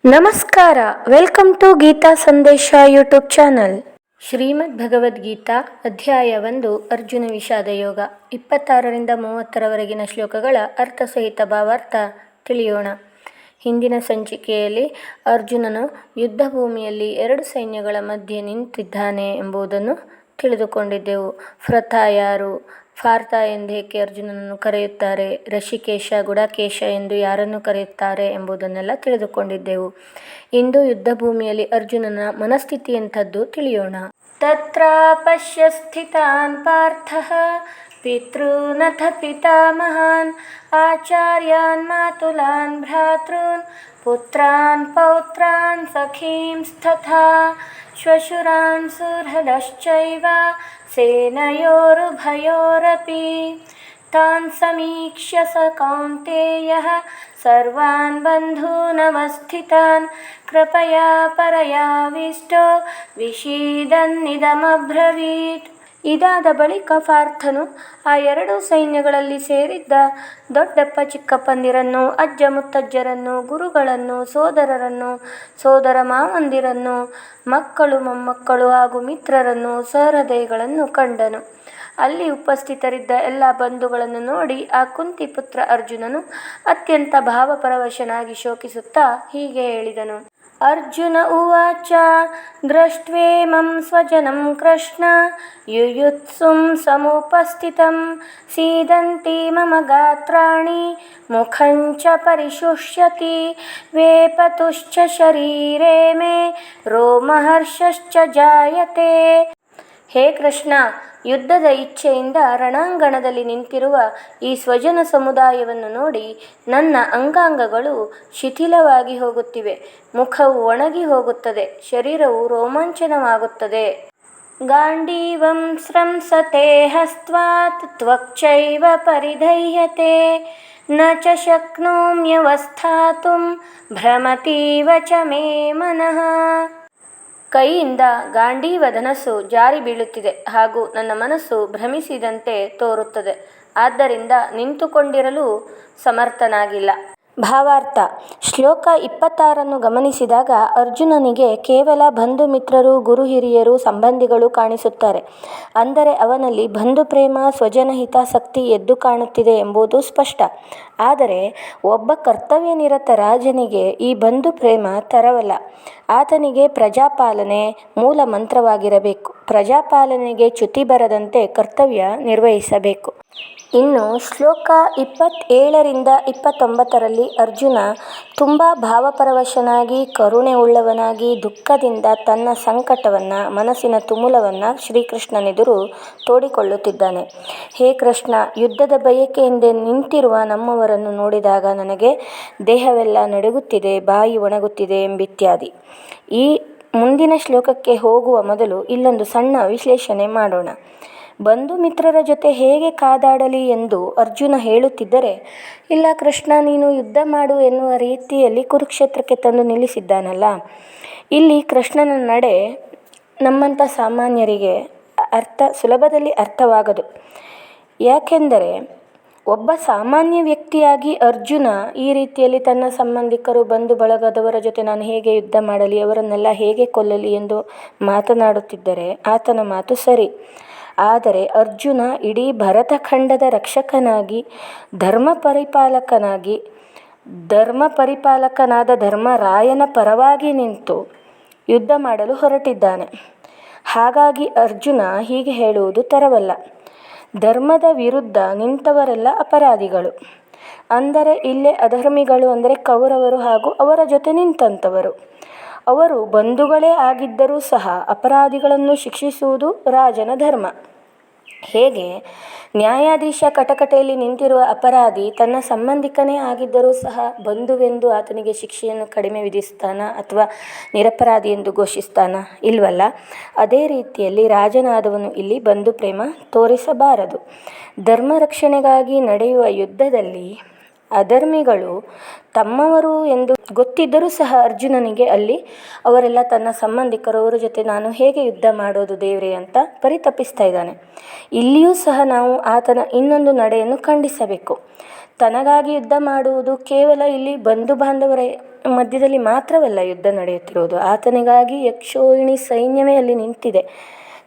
ನಮಸ್ಕಾರ. Welcome to Geetha ಸಂದೇಶ YouTube channel. ಶ್ರೀಮದ್ ಭಗವದ್ಗೀತಾ ಅಧ್ಯಾಯ 1 ಅರ್ಜುನ ವಿಷಾದ ಯೋಗ 26ರಿಂದ 30ರವರೆಗಿನ ಶ್ಲೋಕಗಳ ಅರ್ಥಸಹಿತ ಭಾವಾರ್ಥ ತಿಳಿಯೋಣ. ಹಿಂದಿನ ಸಂಚಿಕೆಯಲ್ಲಿ ಅರ್ಜುನನು ಯುದ್ಧ ಭೂಮಿಯಲ್ಲಿ 2 ಸೈನ್ಯಗಳ ಮಧ್ಯೆ ನಿಂತಿದ್ದಾನೆ ಎಂಬುದನ್ನು ತಿಳಿದುಕೊಂಡಿದ್ದೆವು. ಫ್ರಥ ಯಾರು, ಪಾರ್ಥ ಎಂದೇಕೆ ಅರ್ಜುನನನ್ನು ಕರೆಯುತ್ತಾರೆ, ಋಷಿಕೇಶ, ಗುಡಕೇಶ ಎಂದು ಯಾರನ್ನು ಕರೆಯುತ್ತಾರೆ ಎಂಬುದನ್ನೆಲ್ಲ ತಿಳಿದುಕೊಂಡಿದ್ದೆವು. ಇಂದು ಯುದ್ಧ ಭೂಮಿಯಲ್ಲಿ ಅರ್ಜುನನ ಮನಸ್ಥಿತಿ ಎಂಥದ್ದು ತಿಳಿಯೋಣ. ತತ್ರ ಪಶ್ಯ ಸ್ಥಿತಾನ್ ಪಾರ್ಥಃ ಪಿತॄನಥ ಪಿತಾಮಹಾನ್ ಆಚಾರ್ಯಾನ್ ಮಾತುಲಾನ್ ಭ್ರಾತॄನ್ ಪುತ್ರಾನ್ ಪೌತ್ರಾನ್ ಸಖೀಂಸ್ತಥಾ ಶ್ವಶುರಾನ್ ಸುಹೃದಶ್ಚೈವ ಸೇನಯೋರುಭಯೋರಪಿ ತಾನ್ ಸಮೀಕ್ಷ್ಯ ಸ ಕೌಂತೇಯಃ ಸರ್ವಾನ್ ಬಂಧೂನವಸ್ಥಿತಾನ್ ಕೃಪಯಾ ಪರಯಾವಿಷ್ಟೋ ವಿಷೀದನ್ನಿದಮಬ್ರವೀತ್. ಇದಾದ ಬಳಿಕ ಪಾರ್ಥನು ಆ 2 ಸೈನ್ಯಗಳಲ್ಲಿ ಸೇರಿದ್ದ ದೊಡ್ಡಪ್ಪ ಚಿಕ್ಕಪ್ಪಂದಿರನ್ನು, ಅಜ್ಜ ಮುತ್ತಜ್ಜರನ್ನು, ಗುರುಗಳನ್ನು, ಸೋದರರನ್ನು, ಸೋದರ ಮಾವಂದಿರನ್ನು, ಮಕ್ಕಳು ಮೊಮ್ಮಕ್ಕಳು ಹಾಗೂ ಮಿತ್ರರನ್ನು, ಸಹೃದಯಿಗಳನ್ನು ಕಂಡನು. ಅಲ್ಲಿ ಉಪಸ್ಥಿತರಿದ್ದ ಎಲ್ಲ ಬಂಧುಗಳನ್ನು ನೋಡಿ ಆ ಕುಂತಿ ಪುತ್ರ ಅರ್ಜುನನು ಅತ್ಯಂತ ಭಾವಪರವಶನಾಗಿ ಶೋಕಿಸುತ್ತಾ ಹೀಗೆ ಹೇಳಿದನು. ಅರ್ಜುನ ಉವಾಚ ದೃಷ್ಟ್ವೇಮಂ ಸ್ವಜನಂ ಕೃಷ್ಣ ಯುಯುತ್ಸುಂ ಸಮುಪಸ್ಥಿತಂ ಸೀದಂತಿ ಮಮ ಗಾತ್ರಾಣಿ ಮುಖಂಚ ಪರಿಶುಷ್ಯತಿ ವೇಪತುಶ್ಚ ಶರೀರೇ ಮೇ ರೋಮಹರ್ಷಶ್ಚ ಜಾಯತೆ. ಹೇ ಕೃಷ್ಣ, ಯುದ್ಧದ ಇಚ್ಛೆಯಿಂದ ರಣಾಂಗಣದಲ್ಲಿ ನಿಂತಿರುವ ಈ ಸ್ವಜನ ಸಮುದಾಯವನ್ನು ನೋಡಿ ನನ್ನ ಅಂಗಾಂಗಗಳು ಶಿಥಿಲವಾಗಿ ಹೋಗುತ್ತಿವೆ, ಮುಖವು ಒಣಗಿ ಹೋಗುತ್ತದೆ, ಶರೀರವು ರೋಮಾಂಚನವಾಗುತ್ತದೆ. ಗಾಂಡೀವಂ ಸ್ರಂಸತೆ ಹಸ್ತ್ವಾತ್ ತ್ವಕ್ಚೈವ ಪರಿಧಹ್ಯತೆ ನ ಚ ಶಕ್ನೋಮ್ಯವಸ್ಥಾತುಂ ಭ್ರಮತೀವ ಚ ಮೇ ಮನಃ. ಕೈಯಿಂದ ಗಾಂಡೀವ ಧನಸ್ಸು ಜಾರಿ ಬೀಳುತ್ತಿದೆ ಹಾಗೂ ನನ್ನ ಮನಸ್ಸು ಭ್ರಮಿಸಿದಂತೆ ತೋರುತ್ತದೆ. ಆದ್ದರಿಂದ ನಿಂತುಕೊಂಡಿರಲು ಸಮರ್ಥನಾಗಿಲ್ಲ. ಭಾವಾರ್ಥ. ಶ್ಲೋಕ 26 ಗಮನಿಸಿದಾಗ ಅರ್ಜುನನಿಗೆ ಕೇವಲ ಬಂಧು ಮಿತ್ರರು, ಗುರು ಹಿರಿಯರು, ಸಂಬಂಧಿಗಳು ಕಾಣಿಸುತ್ತಾರೆ. ಅಂದರೆ ಅವನಲ್ಲಿ ಬಂಧು ಪ್ರೇಮ, ಸ್ವಜನ ಹಿತಾಸಕ್ತಿ ಎದ್ದು ಕಾಣುತ್ತಿದೆ ಎಂಬುದು ಸ್ಪಷ್ಟ. ಆದರೆ ಒಬ್ಬ ಕರ್ತವ್ಯನಿರತ ರಾಜನಿಗೆ ಈ ಬಂಧು ಪ್ರೇಮ ತರವಲ್ಲ. ಆತನಿಗೆ ಪ್ರಜಾಪಾಲನೆ ಮೂಲ ಮಂತ್ರವಾಗಿರಬೇಕು. ಪ್ರಜಾಪಾಲನೆಗೆ ಚ್ಯುತಿ ಬರದಂತೆ ಕರ್ತವ್ಯ ನಿರ್ವಹಿಸಬೇಕು. ಇನ್ನು ಶ್ಲೋಕ 27ರಿಂದ 29ರಲ್ಲಿ ಅರ್ಜುನ ತುಂಬ ಭಾವಪರವಶನಾಗಿ, ಕರುಣೆ ಉಳ್ಳವನಾಗಿ, ದುಃಖದಿಂದ ತನ್ನ ಸಂಕಟವನ್ನು, ಮನಸ್ಸಿನ ತುಮುಲವನ್ನು ಶ್ರೀಕೃಷ್ಣನೆದುರು ತೋಡಿಕೊಳ್ಳುತ್ತಿದ್ದಾನೆ. ಹೇ ಕೃಷ್ಣ, ಯುದ್ಧದ ಬಯಕೆಯಿಂದ ನಿಂತಿರುವ ನಮ್ಮವರನ್ನು ನೋಡಿದಾಗ ನನಗೆ ದೇಹವೆಲ್ಲ ನಡುಗುತ್ತಿದೆ, ಬಾಯಿ ಒಣಗುತ್ತಿದೆ ಎಂಬಿತ್ಯಾದಿ. ಈ ಮುಂದಿನ ಶ್ಲೋಕಕ್ಕೆ ಹೋಗುವ ಮೊದಲು ಇಲ್ಲೊಂದು ಸಣ್ಣ ವಿಶ್ಲೇಷಣೆ ಮಾಡೋಣ. ಬಂಧು ಮಿತ್ರರ ಜೊತೆ ಹೇಗೆ ಕಾದಾಡಲಿ ಎಂದು ಅರ್ಜುನ ಹೇಳುತ್ತಿದ್ದರೆ, ಇಲ್ಲ ಕೃಷ್ಣ ನೀನು ಯುದ್ಧ ಮಾಡು ಎನ್ನುವ ರೀತಿಯಲ್ಲಿ ಕುರುಕ್ಷೇತ್ರಕ್ಕೆ ತಂದು ನಿಲ್ಲಿಸಿದ್ದಾನಲ್ಲ. ಇಲ್ಲಿ ಕೃಷ್ಣನ ನಡೆ ನಮ್ಮಂಥ ಸಾಮಾನ್ಯರಿಗೆ ಸುಲಭದಲ್ಲಿ ಅರ್ಥವಾಗದು. ಯಾಕೆಂದರೆ ಒಬ್ಬ ಸಾಮಾನ್ಯ ವ್ಯಕ್ತಿಯಾಗಿ ಅರ್ಜುನ ಈ ರೀತಿಯಲ್ಲಿ ತನ್ನ ಸಂಬಂಧಿಕರು, ಬಂಧು ಬಳಗದವರ ಜೊತೆ ನಾನು ಹೇಗೆ ಯುದ್ಧ ಮಾಡಲಿ, ಅವರನ್ನೆಲ್ಲ ಹೇಗೆ ಕೊಲ್ಲಲಿ ಎಂದು ಮಾತನಾಡುತ್ತಿದ್ದರೆ ಆತನ ಮಾತು ಸರಿ. ಆದರೆ ಅರ್ಜುನ ಇಡೀ ಭರತಖಂಡದ ರಕ್ಷಕನಾಗಿ, ಧರ್ಮಪರಿಪಾಲಕನಾದ ಧರ್ಮರಾಯನ ಪರವಾಗಿ ನಿಂತು ಯುದ್ಧ ಮಾಡಲು ಹೊರಟಿದ್ದಾನೆ. ಹಾಗಾಗಿ ಅರ್ಜುನ ಹೀಗೆ ಹೇಳುವುದು ತರವಲ್ಲ. ಧರ್ಮದ ವಿರುದ್ಧ ನಿಂತವರೆಲ್ಲ ಅಪರಾಧಿಗಳು. ಅಂದರೆ ಇಲ್ಲೇ ಅಧರ್ಮಿಗಳು ಅಂದರೆ ಕೌರವರು ಹಾಗೂ ಅವರ ಜೊತೆ ನಿಂತಂಥವರು. ಅವರು ಬಂಧುಗಳೇ ಆಗಿದ್ದರೂ ಸಹ ಅಪರಾಧಿಗಳನ್ನು ಶಿಕ್ಷಿಸುವುದು ರಾಜನ ಧರ್ಮ. ಹೇಗೆ ನ್ಯಾಯಾಧೀಶ ಕಟಕಟೆಯಲ್ಲಿ ನಿಂತಿರುವ ಅಪರಾಧಿ ತನ್ನ ಸಂಬಂಧಿಕನೇ ಆಗಿದ್ದರೂ ಸಹ ಬಂಧುವೆಂದು ಆತನಿಗೆ ಶಿಕ್ಷೆಯನ್ನು ಕಡಿಮೆ ವಿಧಿಸ್ತಾನ ಅಥವಾ ನಿರಪರಾಧಿ ಎಂದು ಘೋಷಿಸ್ತಾನ? ಇಲ್ವಲ್ಲ. ಅದೇ ರೀತಿಯಲ್ಲಿ ರಾಜನಾದವನು ಇಲ್ಲಿ ಬಂಧು ಪ್ರೇಮ ತೋರಿಸಬಾರದು. ಧರ್ಮ ರಕ್ಷಣೆಗಾಗಿ ನಡೆಯುವ ಯುದ್ಧದಲ್ಲಿ ಅಧರ್ಮಿಗಳು ತಮ್ಮವರು ಎಂದು ಗೊತ್ತಿದ್ದರೂ ಸಹ ಅರ್ಜುನನಿಗೆ ಅಲ್ಲಿ ಅವರೆಲ್ಲ ತನ್ನ ಸಂಬಂಧಿಕರು, ಅವರ ಜೊತೆ ನಾನು ಹೇಗೆ ಯುದ್ಧ ಮಾಡೋದು ದೇವರೇ ಅಂತ ಪರಿತಪಿಸ್ತಾ ಇದ್ದಾನೆ. ಇಲ್ಲಿಯೂ ಸಹ ನಾವು ಆತನ ಇನ್ನೊಂದು ನಡೆಯನ್ನು ಖಂಡಿಸಬೇಕು. ತನಗಾಗಿ ಯುದ್ಧ ಮಾಡುವುದು ಕೇವಲ ಇಲ್ಲಿ ಬಂಧು ಬಾಂಧವರ ಮಧ್ಯದಲ್ಲಿ ಮಾತ್ರವಲ್ಲ ಯುದ್ಧ ನಡೆಯುತ್ತಿರುವುದು, ಆತನಿಗಾಗಿ ಯಕ್ಷೋಹಿಣಿ ಸೈನ್ಯವೇ ಅಲ್ಲಿ ನಿಂತಿದೆ.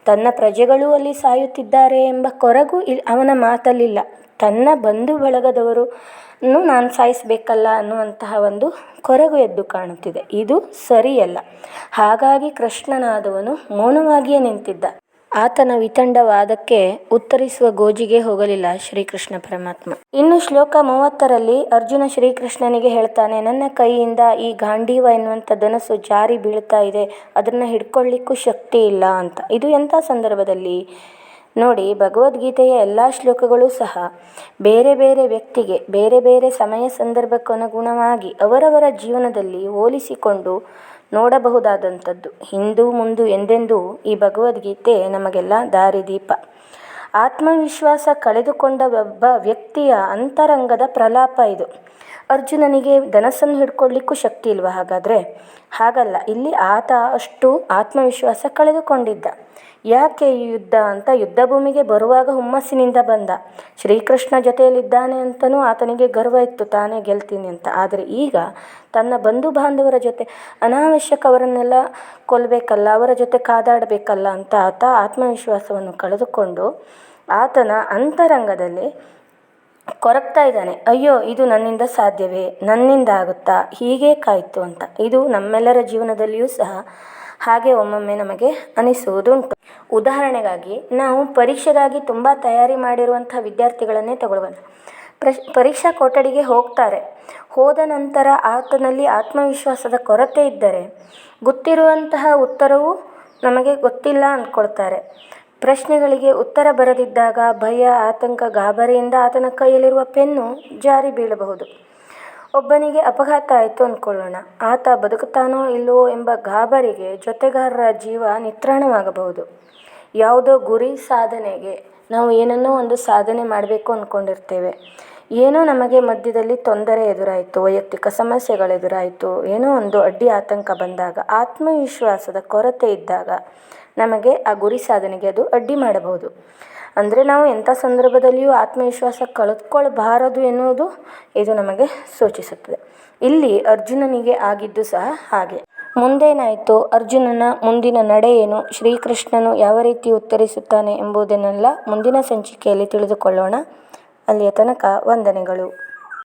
ತನ್ನ ಪ್ರಜೆಗಳು ಅಲ್ಲಿ ಸಾಯುತ್ತಿದ್ದಾರೆ ಎಂಬ ಕೊರಗು ಅವನ ಮಾತಲ್ಲಿಲ್ಲ. ತನ್ನ ಬಂಧು ಬಳಗದವರನ್ನು ನಾನು ಸಾಯಿಸಬೇಕಲ್ಲ ಅನ್ನುವಂತಹ ಒಂದು ಕೊರಗು ಎದ್ದು ಕಾಣುತ್ತಿದೆ. ಇದು ಸರಿಯಲ್ಲ. ಹಾಗಾಗಿ ಕೃಷ್ಣನಾದವನು ಮೌನವಾಗಿಯೇ ನಿಂತಿದ್ದ. ಆತನ ವಿತಂಡವಾದಕ್ಕೆ ಉತ್ತರಿಸುವ ಗೋಜಿಗೆ ಹೋಗಲಿಲ್ಲ ಶ್ರೀಕೃಷ್ಣ ಪರಮಾತ್ಮ. ಇನ್ನು ಶ್ಲೋಕ 30ರಲ್ಲಿ ಅರ್ಜುನ ಶ್ರೀಕೃಷ್ಣನಿಗೆ ಹೇಳ್ತಾನೆ, ನನ್ನ ಕೈಯಿಂದ ಈ ಗಾಂಡೀವ ಎನ್ನುವಂಥ ಧನಸ್ಸು ಜಾರಿ ಬೀಳ್ತಾ ಇದೆ, ಅದನ್ನು ಹಿಡ್ಕೊಳ್ಳಿಕ್ಕೂ ಶಕ್ತಿ ಇಲ್ಲ ಅಂತ. ಇದು ಎಂಥ ಸಂದರ್ಭದಲ್ಲಿ ನೋಡಿ, ಭಗವದ್ಗೀತೆಯ ಎಲ್ಲ ಶ್ಲೋಕಗಳು ಸಹ ಬೇರೆ ಬೇರೆ ವ್ಯಕ್ತಿಗೆ ಬೇರೆ ಬೇರೆ ಸಮಯ ಸಂದರ್ಭಕ್ಕನುಗುಣವಾಗಿ ಅವರವರ ಜೀವನದಲ್ಲಿ ಹೋಲಿಸಿಕೊಂಡು ನೋಡಬಹುದಾದಂಥದ್ದು. ಹಿಂದೂ ಮುಂದು ಎಂದೆಂದೂ ಈ ಭಗವದ್ಗೀತೆ ನಮಗೆಲ್ಲ ದಾರಿದೀಪ. ಆತ್ಮವಿಶ್ವಾಸ ಕಳೆದುಕೊಂಡ ಒಬ್ಬ ವ್ಯಕ್ತಿಯ ಅಂತರಂಗದ ಪ್ರಲಾಪ ಇದು. ಅರ್ಜುನನಿಗೆ ಧನಸ್ಸನ್ನು ಹಿಡ್ಕೊಳ್ಳಿಕ್ಕೂ ಶಕ್ತಿ ಇಲ್ವಾ? ಹಾಗಾದರೆ ಹಾಗಲ್ಲ. ಇಲ್ಲಿ ಆತ ಅಷ್ಟು ಆತ್ಮವಿಶ್ವಾಸ ಕಳೆದುಕೊಂಡಿದ್ದ. ಯಾಕೆ ಈ ಯುದ್ಧ ಅಂತ ಯುದ್ಧ ಭೂಮಿಗೆ ಬರುವಾಗ ಹುಮ್ಮಸ್ಸಿನಿಂದ ಬಂದ. ಶ್ರೀಕೃಷ್ಣ ಜೊತೆಯಲ್ಲಿದ್ದಾನೆ ಅಂತಲೂ ಆತನಿಗೆ ಗರ್ವ ಇತ್ತು, ತಾನೇ ಗೆಲ್ತೀನಿ ಅಂತ. ಆದರೆ ಈಗ ತನ್ನ ಬಂಧು ಬಾಂಧವರ ಜೊತೆ ಅನಾವಶ್ಯಕ ಅವರನ್ನೆಲ್ಲ ಕೊಲ್ಲಬೇಕಲ್ಲ, ಅವರ ಜೊತೆ ಕಾದಾಡಬೇಕಲ್ಲ ಅಂತ ಆತ ಆತ್ಮವಿಶ್ವಾಸವನ್ನು ಕಳೆದುಕೊಂಡು ಆತನ ಅಂತರಂಗದಲ್ಲಿ ಕೊರಗ್ತಾ ಇದ್ದಾನೆ. ಅಯ್ಯೋ, ಇದು ನನ್ನಿಂದ ಸಾಧ್ಯವೇ, ನನ್ನಿಂದ ಆಗುತ್ತಾ, ಹೀಗೆ ಕಾಯ್ತು ಅಂತ. ಇದು ನಮ್ಮೆಲ್ಲರ ಜೀವನದಲ್ಲಿಯೂ ಸಹ ಹಾಗೆ ಒಮ್ಮೊಮ್ಮೆ ನಮಗೆ ಅನಿಸುವುದುಂಟು. ಉದಾಹರಣೆಗಾಗಿ ನಾವು ಪರೀಕ್ಷೆಗಾಗಿ ತುಂಬ ತಯಾರಿ ಮಾಡಿರುವಂಥ ವಿದ್ಯಾರ್ಥಿಗಳನ್ನೇ ತಗೊಳ್ಳೋಣ. ಪರೀಕ್ಷಾ ಕೊಠಡಿಗೆ ಹೋಗ್ತಾರೆ. ಹೋದ ನಂತರ ಆತನಲ್ಲಿ ಆತ್ಮವಿಶ್ವಾಸದ ಕೊರತೆ ಇದ್ದರೆ ಗೊತ್ತಿರುವಂತಹ ಉತ್ತರವೂ ನಮಗೆ ಗೊತ್ತಿಲ್ಲ ಅಂದ್ಕೊಳ್ತಾರೆ. ಪ್ರಶ್ನೆಗಳಿಗೆ ಉತ್ತರ ಬರದಿದ್ದಾಗ ಭಯ, ಆತಂಕ, ಗಾಬರಿಯಿಂದ ಆತನ ಕೈಯಲ್ಲಿರುವ ಪೆನ್ನು ಜಾರಿ ಬೀಳಬಹುದು. ಒಬ್ಬನಿಗೆ ಅಪಘಾತ ಆಯಿತು ಅಂದ್ಕೊಳ್ಳೋಣ. ಆತ ಬದುಕುತ್ತಾನೋ ಇಲ್ಲವೋ ಎಂಬ ಗಾಬರಿಗೆ ಜೊತೆಗಾರರ ಜೀವ ನಿತ್ರಾಣವಾಗಬಹುದು. ಯಾವುದೋ ಗುರಿ ಸಾಧನೆಗೆ ನಾವು ಏನನ್ನೋ ಒಂದು ಸಾಧನೆ ಮಾಡಬೇಕು ಅಂದ್ಕೊಂಡಿರ್ತೇವೆ. ಏನೋ ನಮಗೆ ಮಧ್ಯದಲ್ಲಿ ತೊಂದರೆ ಎದುರಾಯಿತು, ವೈಯಕ್ತಿಕ ಸಮಸ್ಯೆಗಳೆದುರಾಯಿತು, ಏನೋ ಒಂದು ಅಡ್ಡಿ ಆತಂಕ ಬಂದಾಗ, ಆತ್ಮವಿಶ್ವಾಸದ ಕೊರತೆ ಇದ್ದಾಗ ನಮಗೆ ಆ ಗುರಿ ಸಾಧನೆಗೆ ಅದು ಅಡ್ಡಿ ಮಾಡಬಹುದು. ಅಂದರೆ ನಾವು ಎಂಥ ಸಂದರ್ಭದಲ್ಲಿಯೂ ಆತ್ಮವಿಶ್ವಾಸ ಕಳೆದುಕೊಳ್ಳಬಾರದು ಎನ್ನುವುದು ಇದು ನಮಗೆ ಸೂಚಿಸುತ್ತದೆ. ಇಲ್ಲಿ ಅರ್ಜುನನಿಗೆ ಆಗಿದ್ದು ಸಹ ಹಾಗೆ. ಮುಂದೇನಾಯಿತು, ಅರ್ಜುನನ ಮುಂದಿನ ನಡೆ ಏನು, ಶ್ರೀಕೃಷ್ಣನು ಯಾವ ರೀತಿ ಉತ್ತರಿಸುತ್ತಾನೆ ಎಂಬುದನ್ನೆಲ್ಲ ಮುಂದಿನ ಸಂಚಿಕೆಯಲ್ಲಿ ತಿಳಿದುಕೊಳ್ಳೋಣ. ಅಲ್ಲಿಯ ತನಕ ವಂದನೆಗಳು.